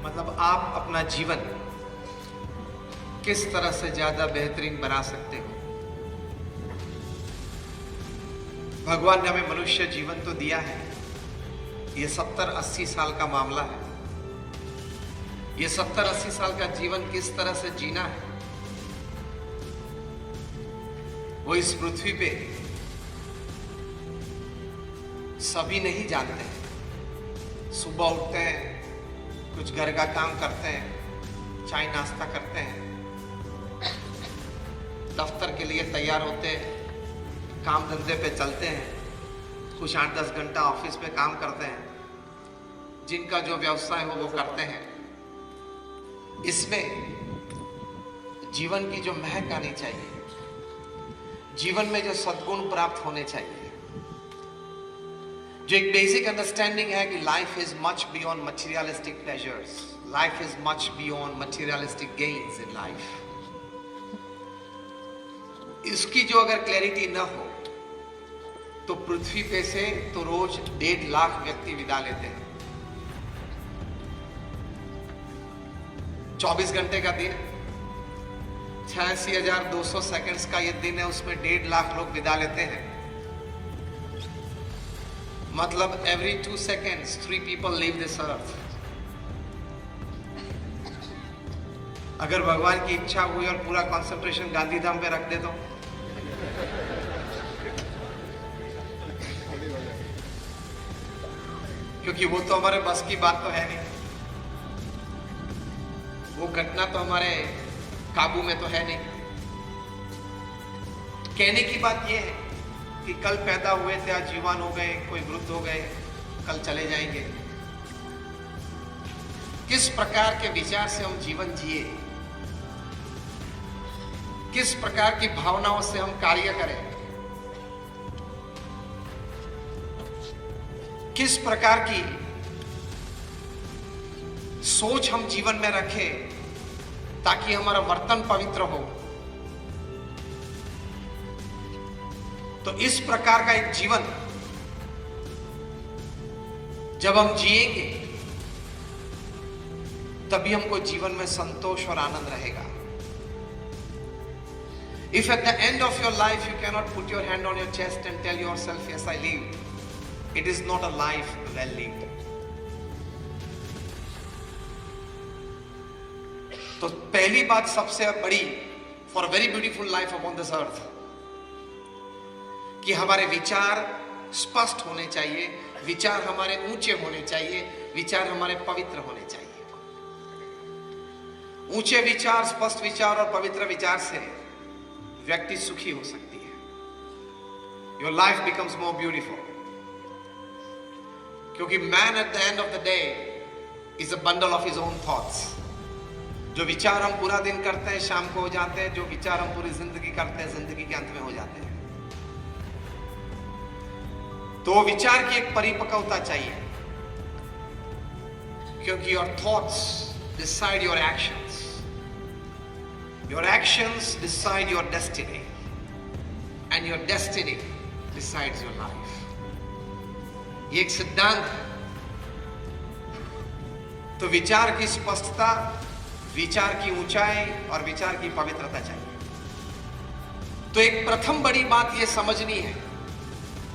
मतलब आप अपना जीवन किस तरह से ज्यादा बेहतरीन बना सकते हो। भगवान ने हमें मनुष्य जीवन तो दिया है, ये 70-80 साल का मामला है। ये 70-80 साल का जीवन किस तरह से जीना है वो इस पृथ्वी पे सभी नहीं जानते हैं। सुबह उठते हैं, कुछ घर का काम करते हैं, चाय नाश्ता करते हैं, दफ्तर के लिए तैयार होते हैं, काम धंधे पे चलते हैं, कुछ 8-10 घंटा ऑफिस में काम करते हैं, जिनका जो व्यवसाय हो वो करते हैं। इसमें जीवन की जो महक आनी चाहिए, जीवन में जो सद्गुण प्राप्त होने चाहिए, जो एक बेसिक अंडरस्टैंडिंग है कि life is much beyond materialistic pleasures, life is much beyond materialistic gains in life. इसकी जो अगर क्लैरिटी ना हो तो पृथ्वी पे से तो रोज 1.5 लाख व्यक्ति विदा लेते हैं। 24 घंटे का दिन, 86,200 सेकंड्स का ये दिन है, उसमें 1.5 लाख लोग विदा लेते हैं। मतलब every 2 seconds 3 people leave this earth। अगर भगवान की इच्छा हुई और पूरा कंसंट्रेशन गांधीधाम पे रख दे तो क्योंकि वो तो हमारे बस की बात तो है नहीं, वो घटना तो हमारे काबू में तो है नहीं। कहने की बात ये है कि कल पैदा हुए थे, आज युवान हो गए, कोई वृद्ध हो गए, कल चले जाएंगे। किस प्रकार के विचार से हम जीवन जिए, किस प्रकार की भावनाओं से हम कार्य करें, किस प्रकार की सोच हम जीवन में रखें ताकि हमारा वर्तन पवित्र हो। तो इस प्रकार का एक जीवन जब हम जिएंगे तभी हमको जीवन में संतोष और आनंद रहेगा। If at the end of your life you cannot put your hand on your chest and tell yourself, yes, I live, it is not a life well lived. तो पहली बात सबसे बड़ी, for a very beautiful life upon this earth, कि हमारे विचार स्पष्ट होने चाहिए, विचार हमारे ऊंचे होने चाहिए, विचार हमारे पवित्र होने चाहिए। ऊंचे विचार, स्पष्ट विचार और पवित्र विचार से व्यक्ति सुखी हो सकती है। Your life becomes more beautiful, क्योंकि man at the end of the day is a bundle of his own thoughts। जो विचार हम पूरा दिन करते हैं शाम को हो जाते हैं, जो विचार हम पूरी जिंदगी करते हैं जिंदगी के अंत में हो जाते हैं। तो विचार की एक परिपक्वता चाहिए, क्योंकि your thoughts decide your actions, your actions decide your destiny, and your destiny decides your life। ये एक सिद्धांत है। तो विचार की स्पष्टता, विचार की ऊंचाई और विचार की पवित्रता चाहिए। तो एक प्रथम बड़ी बात ये समझनी है,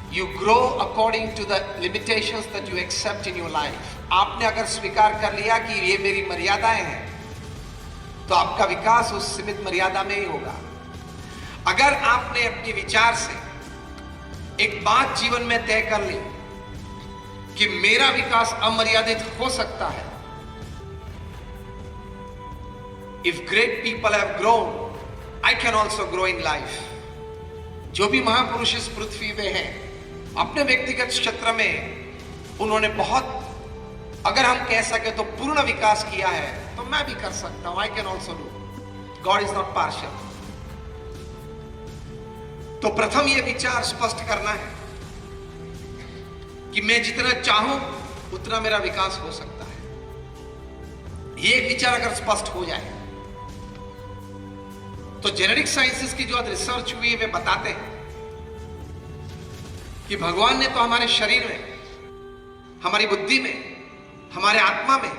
You grow according to the limitations that you accept in your life। आपने अगर स्वीकार कर लिया कि ये मेरी मर्यादाएं हैं, तो आपका विकास उस सीमित मर्यादा में ही होगा। अगर आपने अपने विचार से एक बात जीवन में तय कर ली कि मेरा विकास अमर्यादित हो सकता है, If great people have grown, I can also grow in life। जो भी महापुरुष इस पृथ्वी पे हैं, अपने व्यक्तिगत क्षेत्र में उन्होंने बहुत, अगर हम कह सके तो पूर्ण विकास किया है, तो मैं भी कर सकता हूं। I can also do। God is not partial। तो प्रथम ये विचार स्पष्ट करना है कि मैं जितना चाहूं उतना मेरा विकास हो सकता है। ये एक विचार अगर स्पष्ट हो जाए तो जेनेटिक साइंसेस की जो रिसर्च हुई है वे बताते हैं कि भगवान ने तो हमारे शरीर में, हमारी बुद्धि में, हमारे आत्मा में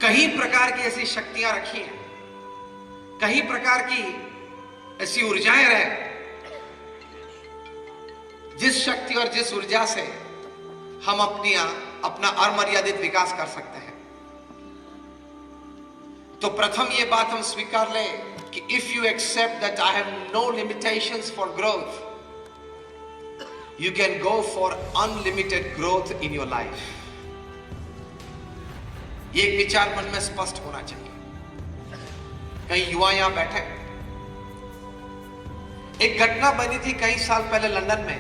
कई प्रकार की ऐसी शक्तियां रखी हैं, कई प्रकार की ऐसी ऊर्जाएं रहे, जिस शक्ति और जिस ऊर्जा से हम अपना अमर्यादित विकास कर सकते हैं। तो प्रथम ये बात हम स्वीकार लें कि if you accept that I have no limitations for growth, you can go for unlimited growth in your life. ये एक विचार मन में स्पष्ट होना चाहिए। कई युवा यहां बैठे, एक घटना बनी थी कई साल पहले लंदन में,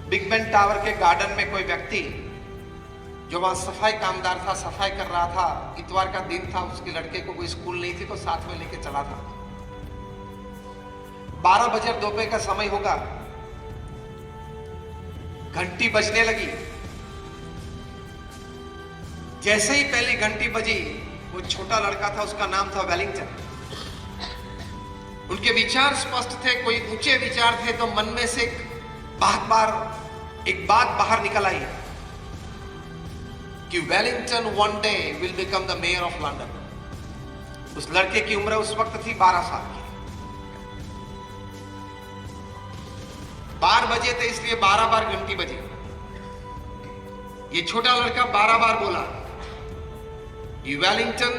बिग बेन टावर के गार्डन में कोई व्यक्ति जो वहां सफाई कामदार था, सफाई कर रहा था, इतवार का दिन था, उसके लड़के को कोई स्कूल नहीं थी तो साथ में लेके चला था। 12 बजे दोपहर का समय होगा, घंटी बजने लगी। जैसे ही पहली घंटी बजी, वो छोटा लड़का था, उसका नाम था वेलिंगटन। उनके विचार स्पष्ट थे, कोई ऊंचे विचार थे, तो मन में से एक बात बाहर निकल आई कि Wellington one day will become the mayor of London. उस लड़के की उम्र उस वक्त थी 12 साल की। 12 बजे थे, इसलिए 12 बार घंटी बजी। ये छोटा लड़का 12 बार बोला, Wellington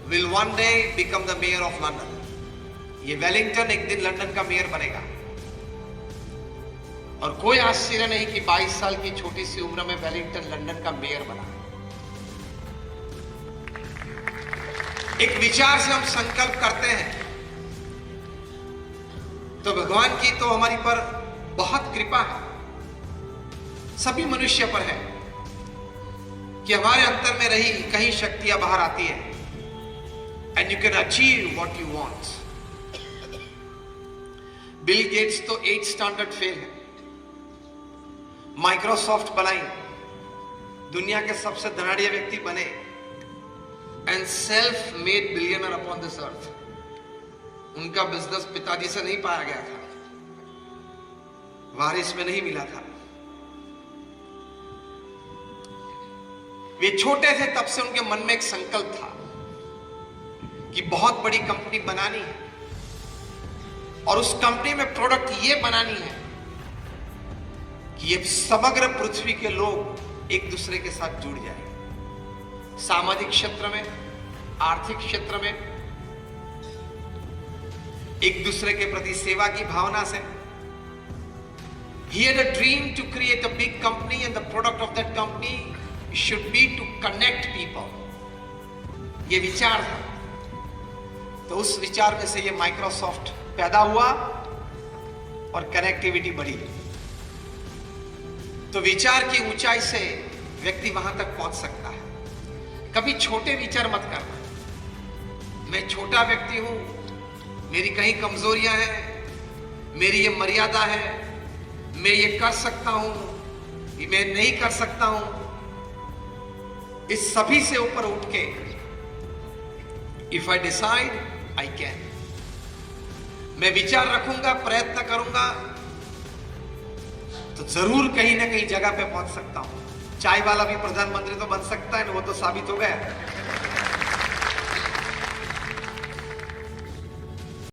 will one day become the mayor of London. ये वेलिंगटन एक दिन लंदन का मेयर बनेगा। और कोई आश्चर्य नहीं कि 22 साल की छोटी सी उम्र में वेलिंगटन लंदन का मेयर बना। एक विचार से हम संकल्प करते हैं तो भगवान की तो हमारी पर बहुत कृपा है, सभी मनुष्य पर है कि हमारे अंतर में रही कहीं शक्तियां बाहर आती है, and you can achieve what you want. Bill Gates तो 8 स्टैंडर्ड फेल है, माइक्रोसॉफ्ट बनाई, दुनिया के सबसे धनाढ़िया व्यक्ति बने, and self made billionaire upon this earth. उनका बिजनेस पिताजी से नहीं पाया गया था, वारिस में नहीं मिला था। वे छोटे थे तब से उनके मन में एक संकल्प था कि बहुत बड़ी कंपनी बनानी है, और उस कंपनी में प्रोडक्ट ये बनानी है कि ये समग्र पृथ्वी के लोग एक दूसरे के साथ जुड़ जाए। सामाजिक क्षेत्र में, आर्थिक क्षेत्र में, एक दूसरे के प्रति सेवा की भावना से। He had a dream to create a big company, and the product of that company should be to connect people. ये विचार था। तो उस विचार में से ये माइक्रोसॉफ्ट पैदा हुआ और कनेक्टिविटी बढ़ी। तो विचार की ऊंचाई से व्यक्ति वहां तक पहुंच सकता है। कभी छोटे विचार मत करना, मैं छोटा व्यक्ति हूं, मेरी कहीं कमजोरियां हैं, मेरी ये मर्यादा है, मैं ये कर सकता हूं, ये मैं नहीं कर सकता हूं। इस सभी से ऊपर उठ के if I decide I can, मैं विचार रखूंगा, प्रयत्न करूंगा तो जरूर कहीं ना कहीं जगह पे पहुंच सकता हूं। चाय वाला भी प्रधानमंत्री तो बन सकता है ना, वो तो साबित हो गया।